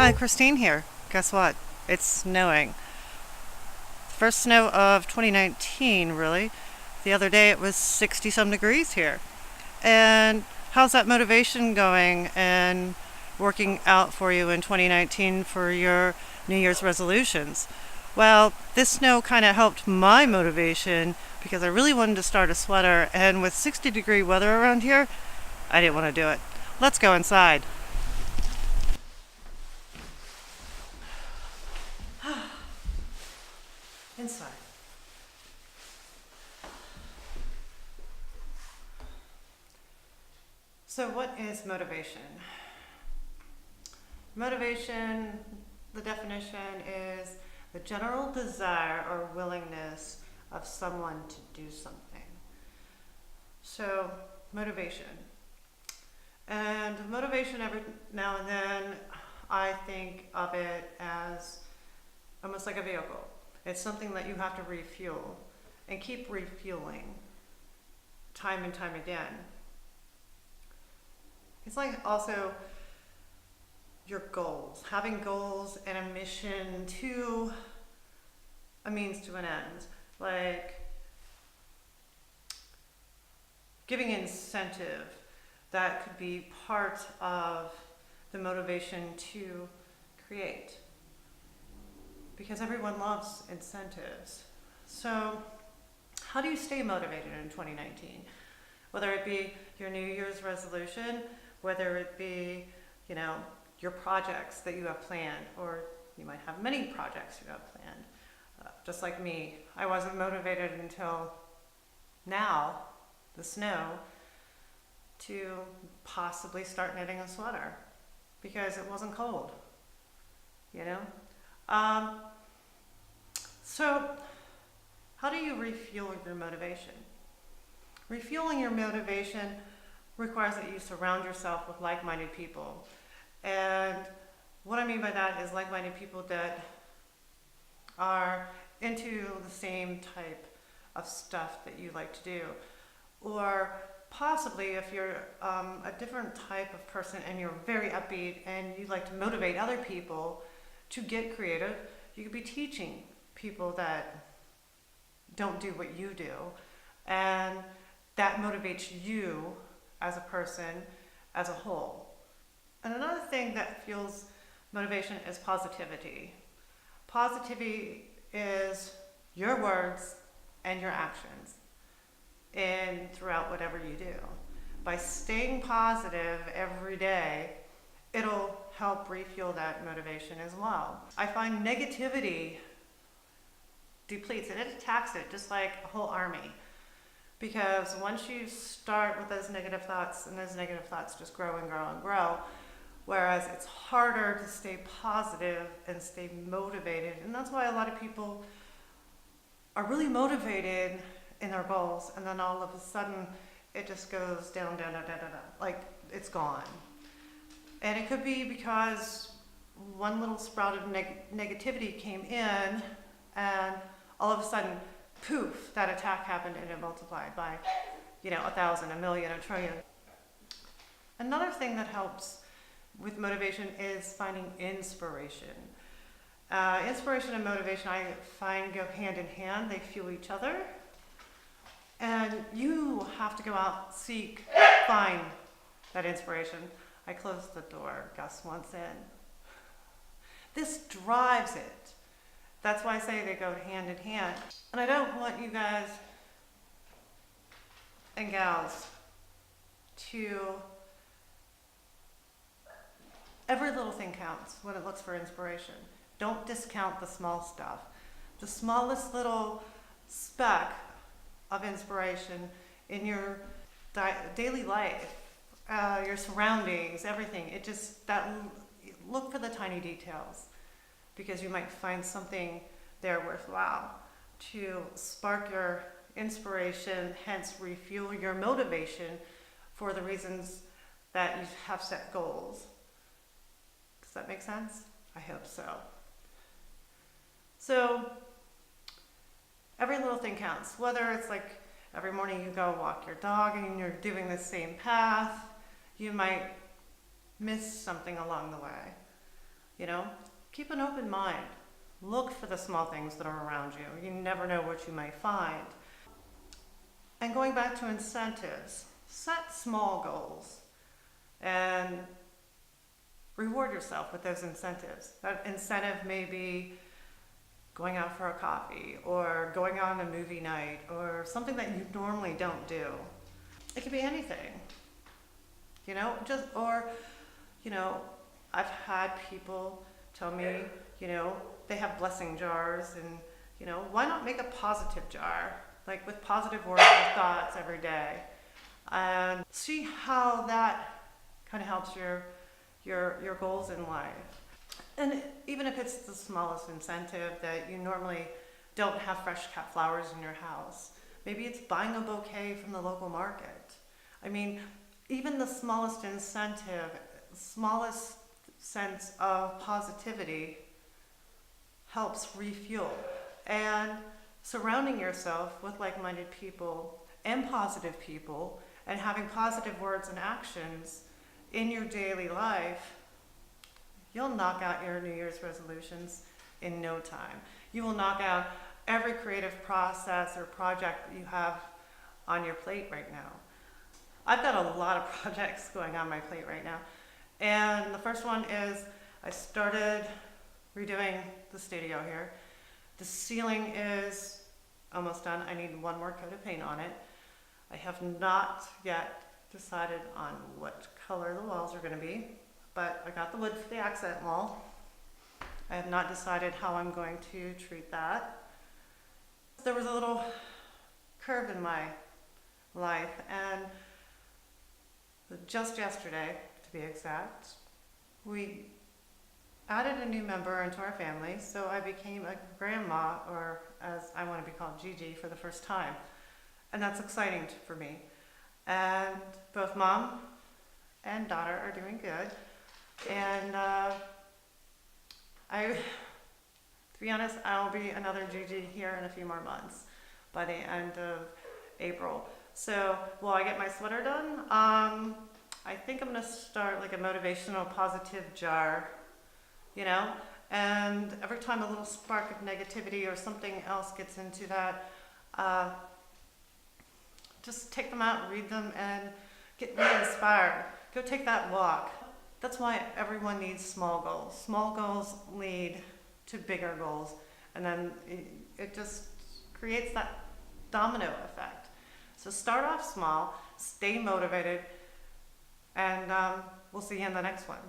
Hi, Christine here. Guess what? It's snowing. First snow of 2019, really. The other day it was 60 some degrees here. And how's that motivation going and working out for you in 2019 for your New Year's resolutions? Well, this snow kind of helped my motivation because I really wanted to start a sweater, and with 60-degree weather around here, I didn't want to do it. Let's go inside. Inside. So, what is motivation? Motivation, the definition is the general desire or willingness of someone to do something. So, motivation. And motivation, every now and then, I think of it as almost like a vehicle. It's something that you have to refuel and keep refueling time and time again. It's like also your goals, having goals and a mission to a means to an end, like giving incentive that could be part of the motivation to create, because everyone loves incentives. So how do you stay motivated in 2019? Whether it be your New Year's resolution, whether it be, your projects that you have planned, or you might have many projects you have planned. Just like me, I wasn't motivated until now, the snow, to possibly start knitting a sweater because it wasn't cold, So how do you refuel your motivation? Refueling your motivation requires that you surround yourself with like-minded people. And what I mean by that is like-minded people that are into the same type of stuff that you like to do. Or possibly if you're a different type of person and you're very upbeat and you'd like to motivate other people to get creative, you could be teaching people that don't do what you do. And that motivates you as a person, as a whole. And another thing that fuels motivation is positivity. Positivity is your words and your actions and throughout whatever you do. By staying positive every day, it'll help refuel that motivation as well. I find negativity depletes it. It attacks it just like a whole army. Because once you start with those negative thoughts, and those negative thoughts just grow and grow and grow, whereas it's harder to stay positive and stay motivated. And that's why a lot of people are really motivated in their goals, and then all of a sudden it just goes down, down, down, down, down, like it's gone. And it could be because one little sprout of negativity came in, and all of a sudden, poof, that attack happened and it multiplied by, 1,000, a million, a trillion. Another thing that helps with motivation is finding inspiration. Inspiration and motivation, I find, go hand in hand. They fuel each other. And you have to go out, seek, find that inspiration. I closed the door, Gus wants in. This drives it. That's why I say they go hand in hand. And I don't want you guys and gals to, every little thing counts when it looks for inspiration. Don't discount the small stuff. The smallest little speck of inspiration in your daily life, your surroundings, everything. Look for the tiny details, because you might find something there worthwhile to spark your inspiration, hence refuel your motivation for the reasons that you have set goals. Does that make sense? I hope so. So every little thing counts, whether it's like every morning you go walk your dog and you're doing the same path, you might miss something along the way. keep an open mind. Look for the small things that are around you. You never know what you might find. And going back to incentives, set small goals and reward yourself with those incentives. That incentive may be going out for a coffee or going on a movie night or something that you normally don't do. It could be anything, I've had people tell me, they have blessing jars and, why not make a positive jar? Like with positive words or thoughts every day. And see how that kind of helps your goals in life. And even if it's the smallest incentive that you normally don't have fresh cut flowers in your house, maybe it's buying a bouquet from the local market. I mean, even the smallest incentive, smallest sense of positivity helps refuel. And surrounding yourself with like-minded people and positive people and having positive words and actions in your daily life, you'll knock out your New Year's resolutions in no time. You will knock out every creative process or project that you have on your plate right now. I've got a lot of projects going on my plate right now. And the first one is I started redoing the studio here. The ceiling is almost done. I need one more coat of paint on it. I have not yet decided on what color the walls are going to be, but I got the wood for the accent wall. I have not decided how I'm going to treat that. There was a little curve in my life, and just yesterday, to be exact, we added a new member into our family, so I became a grandma, or as I want to be called, Gigi, for the first time. And that's exciting for me. And both mom and daughter are doing good. And to be honest, I'll be another Gigi here in a few more months by the end of April. So will I get my sweater done? I think I'm gonna start like a motivational positive jar, and every time a little spark of negativity or something else gets into that, just take them out, read them, and get re-inspired. Go take that walk. That's why everyone needs small goals. Small goals lead to bigger goals, and then it just creates that domino effect. So start off small, stay motivated, and we'll see you in the next one.